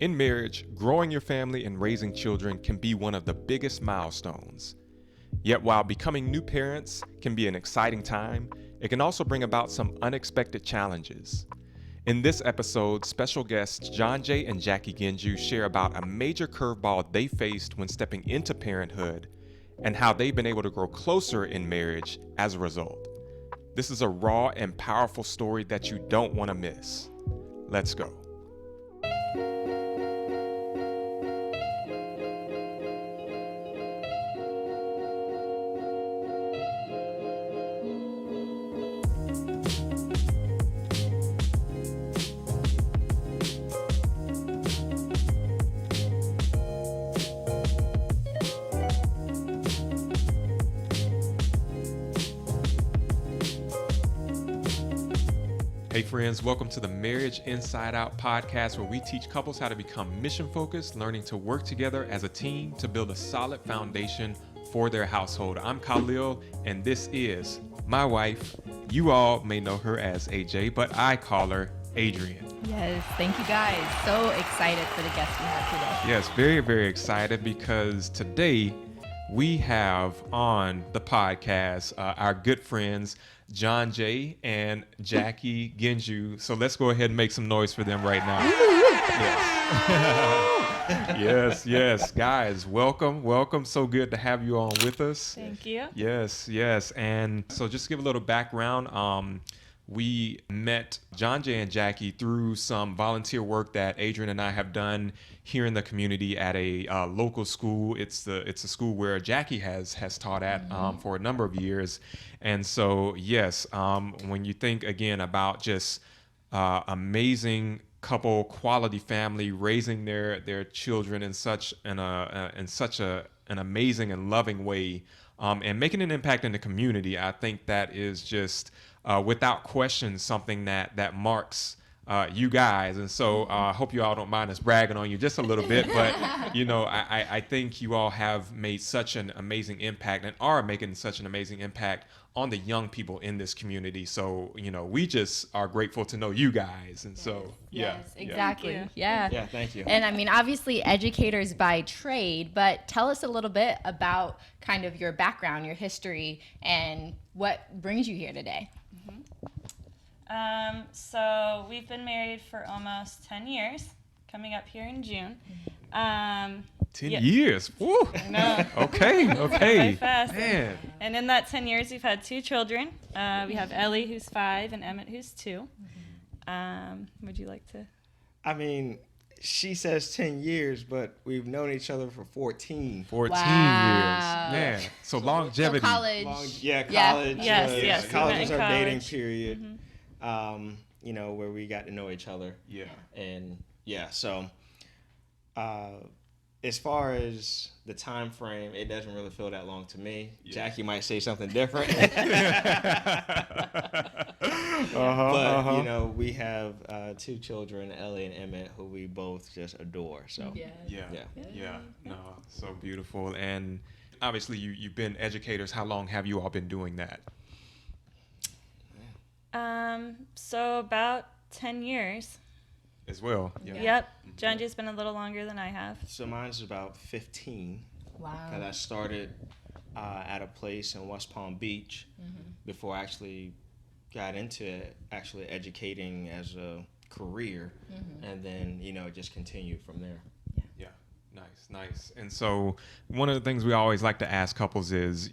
In marriage, growing your family and raising children can be one of the biggest milestones. Yet while becoming new parents can be an exciting time, it can also bring about some unexpected challenges. In this episode, special guests Janjay and Jackie Gehndyu share about a major curveball they faced when stepping into parenthood and how they've been able to grow closer in marriage as a result. This is a raw and powerful story that you don't want to miss. Let's go. Hey friends, welcome to the Marriage Inside Out podcast, where we teach couples how to become mission focused, learning to work together as a team to build a solid foundation for their household. I'm Khalil, and this is my wife. You all may know her as AJ, but I call her Adrian. Yes, thank you guys. So excited for the guests we have today. Yes, very, very excited because today we have on the podcast our good friends Janjay and Jackie Gehndyu. So let's go ahead and make some noise for them right now. Yes. yes, guys, welcome. So good to have you on with us. Thank you. Yes. And so just to give a little background, we met Janjay and Jackie through some volunteer work that Adrian and I have done here in the community at a local school. It's a school where Jackie has taught at for a number of years. And so, yes, when you think again about just amazing couple, quality family, raising their children in such an amazing and loving way, and making an impact in the community, I think that is just without question something that marks you guys. And so I hope you all don't mind us bragging on you just a little bit, but I think you all have made such an amazing impact and are making such an amazing impact on the young people in this community. So, we just are grateful to know you guys. And so, Yes, exactly. Thank you. Yeah, Thank you. And I mean, obviously educators by trade, but tell us a little bit about kind of your background, your history, and what brings you here today. So we've been married for almost 10 years, coming up here in June. 10 years. Woo. I know. Okay. By fast. Man. And in that 10 years, we've had 2 children. We have Ellie, who's 5, and Emmett, who's 2. Would you like to? I mean, she says 10 years, but we've known each other for 14. 14 Wow. years. Man. So longevity. So college. College. Yes. College We was met our in dating college. period, where we got to know each other. Yeah. And, so as far as the time frame, it doesn't really feel that long to me. Yeah. Jackie might say something different. But, we have 2 children, Ellie and Emmett, who we both just adore. So, Yeah. No, so beautiful. And obviously you've been educators. How long have you all been doing that? So about 10 years. As well. Yep. Janjay's been a little longer than I have. So mine's about 15. Wow. Because I started at a place in West Palm Beach before I actually got into actually educating as a career. And then, it just continued from there. Yeah. Nice. And so one of the things we always like to ask couples is,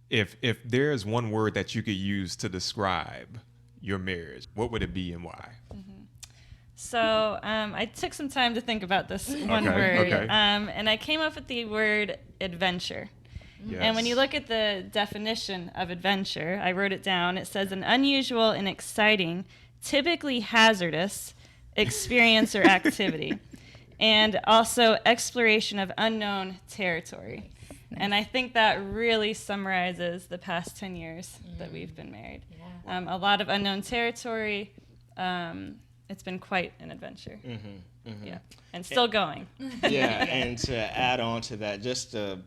if there's one word that you could use to describe your marriage, what would it be and why? So I took some time to think about this one word, and I came up with the word adventure. Yes. And when you look at the definition of adventure, I wrote it down. It says an unusual and exciting, typically hazardous experience or activity, and also exploration of unknown territory. And I think that really summarizes the past 10 years that we've been married. Yeah. A lot of unknown territory. It's been quite an adventure. Yeah, and still going. Yeah, and to add on to that, just to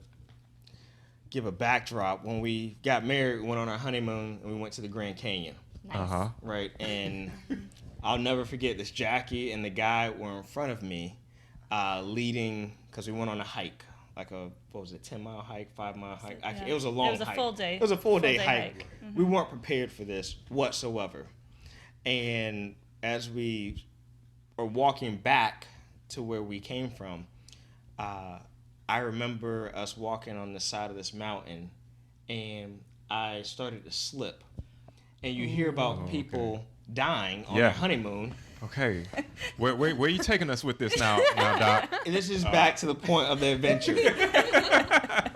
give a backdrop, when we got married, we went on our honeymoon, and we went to the Grand Canyon. Nice. Right, and I'll never forget this. Jackie and the guy were in front of me, leading, because we went on a hike, like a, what was it, 10-mile hike, 5-mile hike? Yeah. It was a long hike. It was a full day. It was a full day hike. Mm-hmm. We weren't prepared for this whatsoever. And as we were walking back to where we came from, I remember us walking on the side of this mountain, and I started to slip. And you hear about people dying on their honeymoon. Okay. Where are you taking us with this now Doc? And this is back to the point of the adventure.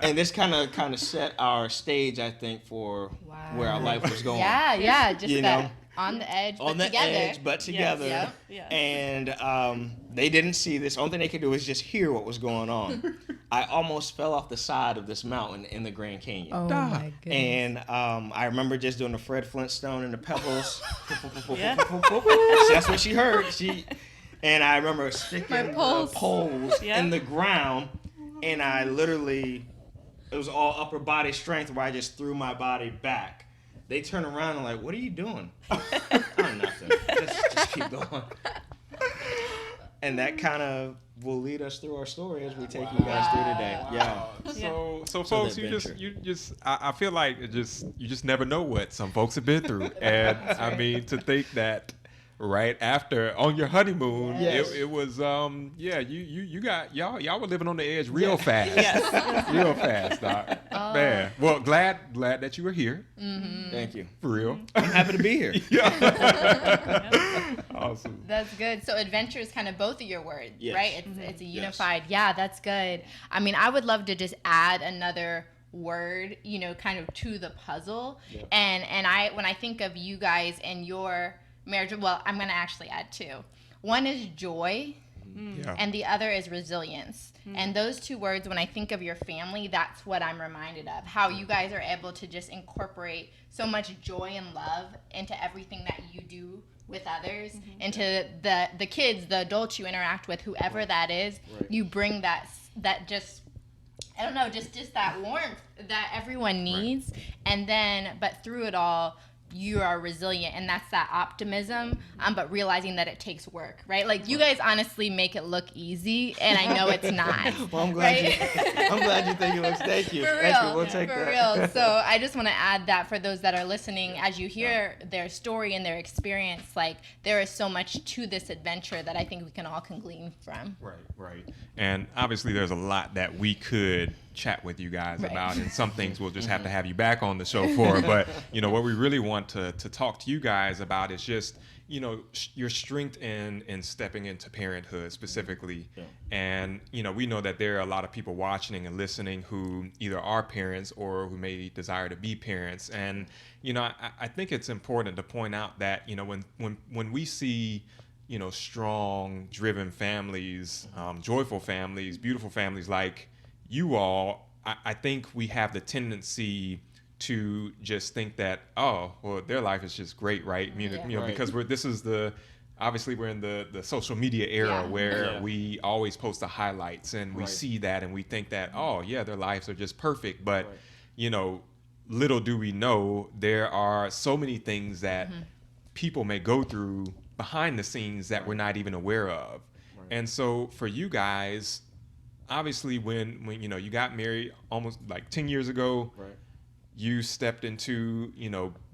And this kind of set our stage, I think, for where our life was going. Yeah, just You that know? on the edge, On but the together. edge, but together. Yep. Yeah. And they didn't see this. Only thing they could do was just hear what was going on. I almost fell off the side of this mountain in the Grand Canyon. Oh my goodness. And I remember just doing the Fred Flintstone and the pebbles. Yeah. So that's what she heard. And I remember sticking My the pulse. poles Yeah. in the ground, and I literally, it was all upper body strength where I just threw my body back. They turn around and like, what are you doing? Oh, nothing. Just keep going. And that kind of will lead us through our story as we take you guys through today. Yeah. So folks, the I feel like you just never know what some folks have been through. And I mean, to think that right after on your honeymoon, it was y'all were living on the edge real fast. Real fast, Doc. Man. Well, glad that you were here. Mm-hmm. Thank you. For real. I'm happy to be here. Awesome. That's good. So adventure is kind of both of your words, Yes. right? It's a unified. Yeah, that's good. I mean, I would love to just add another word, kind of to the puzzle. Yep. And when I think of you guys and your marriage, well, I'm going to actually add two. One is joy. Yeah. And the other is resilience. And those two words, when I think of your family, that's what I'm reminded of. How you guys are able to just incorporate so much joy and love into everything that you do with others, into the kids, the adults you interact with, whoever that is. You bring that just, I don't know, just that warmth that everyone needs. And then, but through it all, you are resilient, and that's that optimism, but realizing that it takes work, right? Like, you guys honestly make it look easy, and I know it's not. Well, I'm glad you think it looks. Thank you. For Thank real, you. We'll take for that. real. So I just want to add that for those that are listening, as you hear their story and their experience, like, there is so much to this adventure that I think we can all glean from. Right. And obviously there's a lot that we could chat with you guys about, and some things we'll just have to have you back on the show for. But what we really want to talk to you guys about is just your strength in stepping into parenthood specifically. And we know that there are a lot of people watching and listening who either are parents or who may desire to be parents. And I think it's important to point out that when we see strong, driven families, joyful families, beautiful families like you all, I think we have the tendency to just think that, oh, well, their life is just great, right? Because obviously we're in the social media era where we always post the highlights, and we see that and we think that, oh yeah, their lives are just perfect. But little do we know, there are so many things that people may go through behind the scenes that we're not even aware of. And so for you guys, obviously when you got married almost like 10 years ago, you stepped into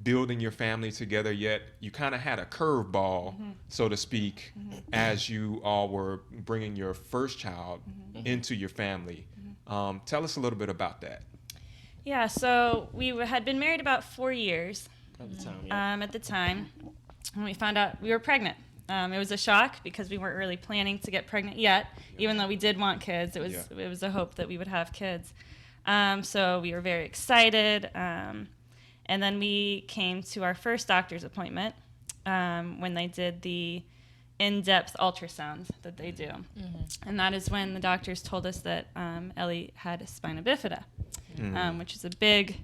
building your family together, yet you kind of had a curveball, so to speak, as you all were bringing your first child into your family. Tell us a little bit about that. Yeah, so we had been married about 4 years At the time, when we found out we were pregnant. It was a shock because we weren't really planning to get pregnant yet, even though we did want kids. It was a hope that we would have kids. So we were very excited. And then we came to our first doctor's appointment when they did the in-depth ultrasound that they do. And that is when the doctors told us that Ellie had spina bifida, which is a big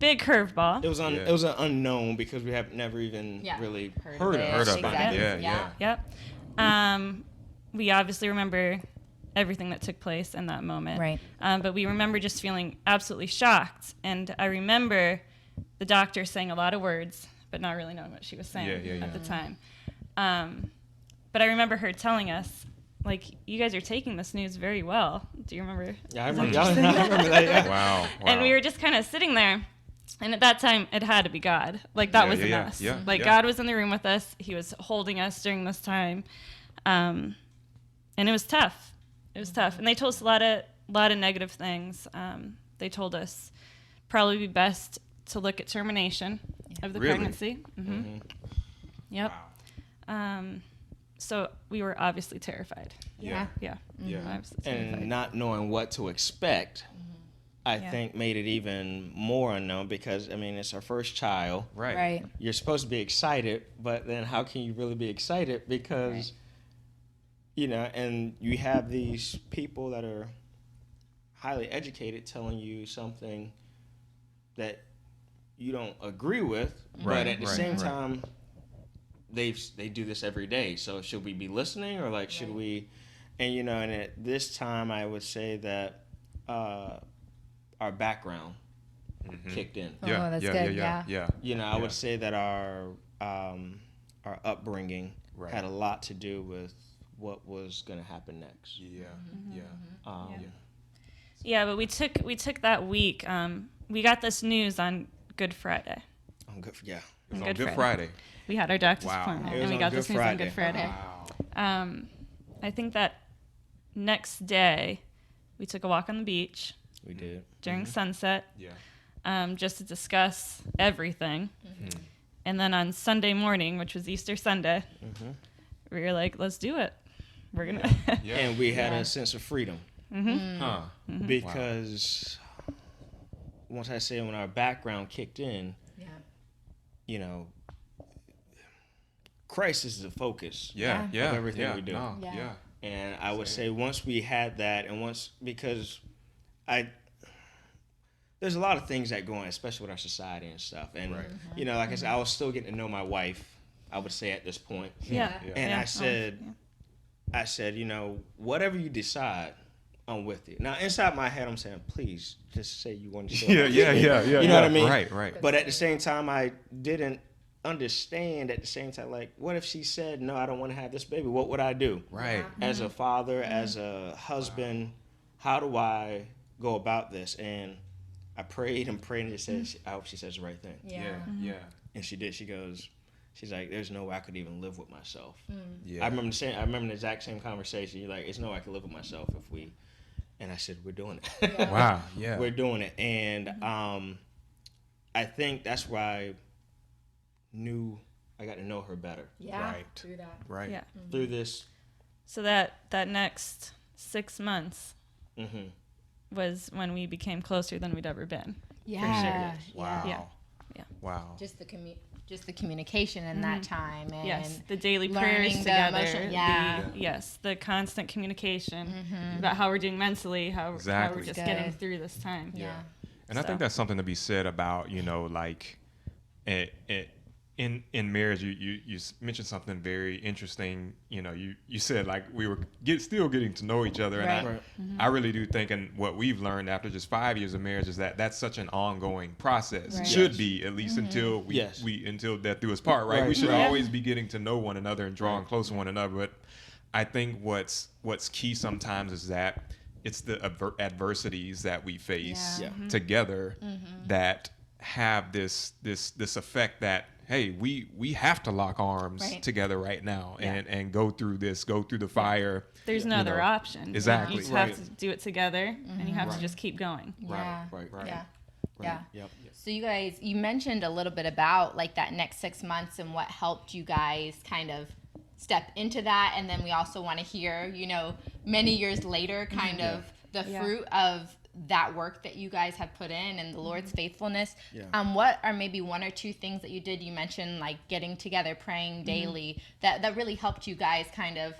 curveball. it was an unknown because we have never even really heard of it. Exactly. Yep. We obviously remember everything that took place in that moment. Right. But we remember just feeling absolutely shocked. And I remember the doctor saying a lot of words, but not really knowing what she was saying at the time. But I remember her telling us, like, you guys are taking this news very well. Do you remember? Yeah, I remember that. Yeah. Wow. And we were just kind of sitting there. And at that time, it had to be God. Like, that wasn't us. Like, God was in the room with us. He was holding us during this time. And it was tough. It was tough. And they told us a lot of negative things. They told us probably be best to look at termination of the pregnancy. Mm-hmm. Yep. Wow. So we were obviously terrified. Yeah. Yeah. Yeah. Obviously terrified. And not knowing what to expect, I think made it even more unknown because, I mean, it's our first child. Right. You're supposed to be excited, but then how can you really be excited? Because, you know, and you have these people that are highly educated telling you something that you don't agree with, but at the same time, they do this every day. So should we be listening or like should we? And you know, and at this time, I would say that our background kicked in. Yeah. Oh, that's good. Yeah. You know, I would say that our upbringing had a lot to do with what was going to happen next. Yeah, but we took that week. We got this news on Good Friday. On Good, It was on Good Friday. We had our doctor's Wow. appointment, It was and we on got Good this news on Good Friday. Wow. I think that next day, we took a walk on the beach We did. during sunset, Yeah. just to discuss everything. And then on Sunday morning, which was Easter Sunday, we were like, let's do it. We're going to. Yeah. And we had a sense of freedom. Huh. Because once I say when our background kicked in, you know, Christ is the focus. Yeah. Of everything we do. No, Yeah. yeah. And I would say once we had that, and once because there's a lot of things that go on, especially with our society and stuff. And you know, like I said, I was still getting to know my wife. I would say at this point. And I said, you know, whatever you decide, I'm with you. Now inside my head, I'm saying, please, just say you want to. Yeah. You know what I mean? Right. But at the same time, I didn't understand. At the same time, like, what if she said, no, I don't want to have this baby? What would I do? Right. As a father, as a husband, how do I go about this? And I prayed and prayed, and it says, I hope she says the right thing. Yeah. And she did. She's like, there's no way I could even live with myself. Yeah. I remember the exact same conversation. You're like, there's no way I could live with myself if we. And I said, we're doing it. Wow. Yeah. We're doing it. And I think that's why I got to know her better. Right. Through that. Right. Yeah. Through this. So that next 6 months Mm-hmm. was when we became closer than we'd ever been. Yeah. Wow. Yeah. Wow. Just the communication in that time, and Yes, the daily learning prayers the together. emotion- The constant communication about how we're doing mentally, how we're Exactly. just Good. getting through this time. Yeah. And I think that's something to be said about, you know, like in marriage, you mentioned something very interesting. You know, you said like we were still getting to know each other, and I really do think, and what we've learned after just 5 years of marriage is that that's such an ongoing process. Right. Should be at least until until death do us part. Right? We should always be getting to know one another and drawing close to one another. But I think what's key sometimes is that it's the adversities that we face together that have this effect that, hey, we have to lock arms together right now and go through the fire. There's no other option. Exactly. You just have to do it together, and you have to just keep going. Yeah. Right. Yeah. Yep. So you mentioned a little bit about like that next 6 months and what helped you guys kind of step into that, and then we also want to hear, you know, many years later, kind of the fruit of that work that you guys have put in and the Lord's faithfulness. What are maybe one or two things that you did? You mentioned like getting together, praying daily, that really helped you guys kind of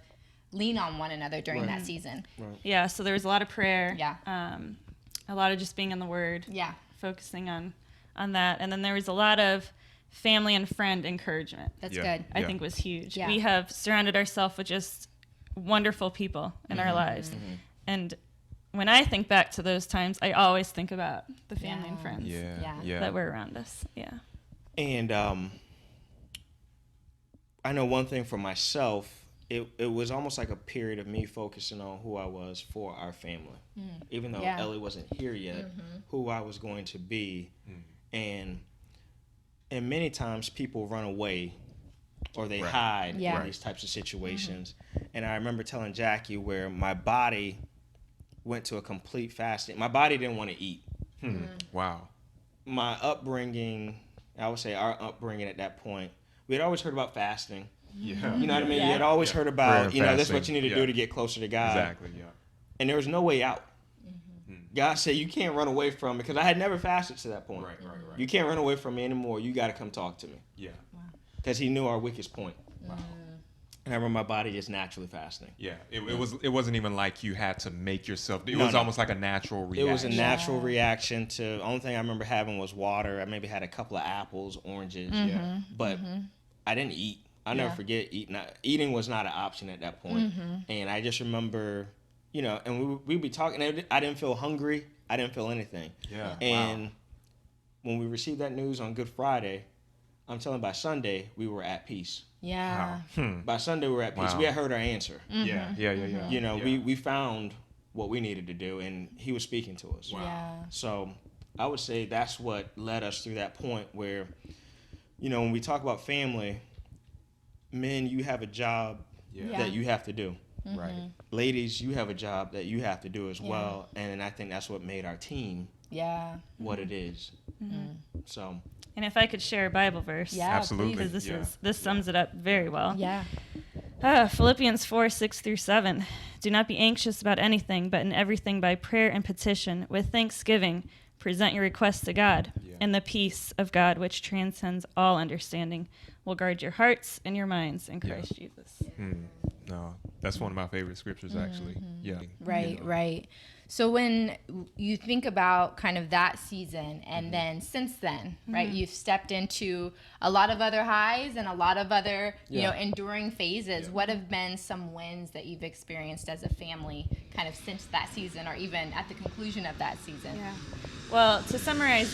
lean on one another during that season. Yeah, so there was a lot of prayer. Yeah. A lot of just being in the Word. Yeah. Focusing on that. And then there was a lot of family and friend encouragement. That's good. I think was huge. Yeah. We have surrounded ourselves with just wonderful people in our lives. And when I think back to those times, I always think about the family and friends Yeah. that were around us. Yeah. And I know one thing for myself, it was almost like a period of me focusing on who I was for our family. Even though Ellie wasn't here yet, who I was going to be. And many times people run away or they hide in these types of situations. And I remember telling Jackie where my body went to a complete fasting. My body didn't want to eat. Wow. My upbringing, I would say our upbringing at that point, we had always heard about fasting. Yeah. You know what I mean? You had always heard about, this is what you need to do to get closer to God. Exactly, yeah. And there was no way out. God said, you can't run away from me, because I had never fasted to that point. Right. You can't run away from me anymore. You got to come talk to me. Yeah. Because he knew our weakest point. Wow. And I remember my body just naturally fasting. Yeah, it wasn't even like you had to make yourself. It was almost like a natural reaction. It was a natural reaction to. The only thing I remember having was water. I maybe had a couple of apples, oranges. But I didn't eat. I'll never forget eating. Eating was not an option at that point. And I just remember, and we'd be talking. And I didn't feel hungry. I didn't feel anything. Yeah. And when we received that news on Good Friday, I'm telling you, by Sunday we were at peace. Yeah. By Sunday we were at peace. We had heard our answer. Yeah. We found what we needed to do, and he was speaking to us. Wow. Yeah. So I would say that's what led us through that point where, when we talk about family, men, you have a job that you have to do. Right. Ladies, you have a job that you have to do as well. And I think that's what made our team what it is. So. And if I could share a Bible verse. Yeah, absolutely. Because this sums it up very well. Yeah. Philippians 4:6-7. Do not be anxious about anything, but in everything by prayer and petition, with thanksgiving, present your requests to God. And the peace of God, which transcends all understanding, will guard your hearts and your minds in Christ Jesus. No, that's one of my favorite scriptures, actually. Yeah. Right. So when you think about kind of that season and then since then, right, you've stepped into a lot of other highs and a lot of other, enduring phases. What have been some wins that you've experienced as a family kind of since that season or even at the conclusion of that season? Yeah. Well, to summarize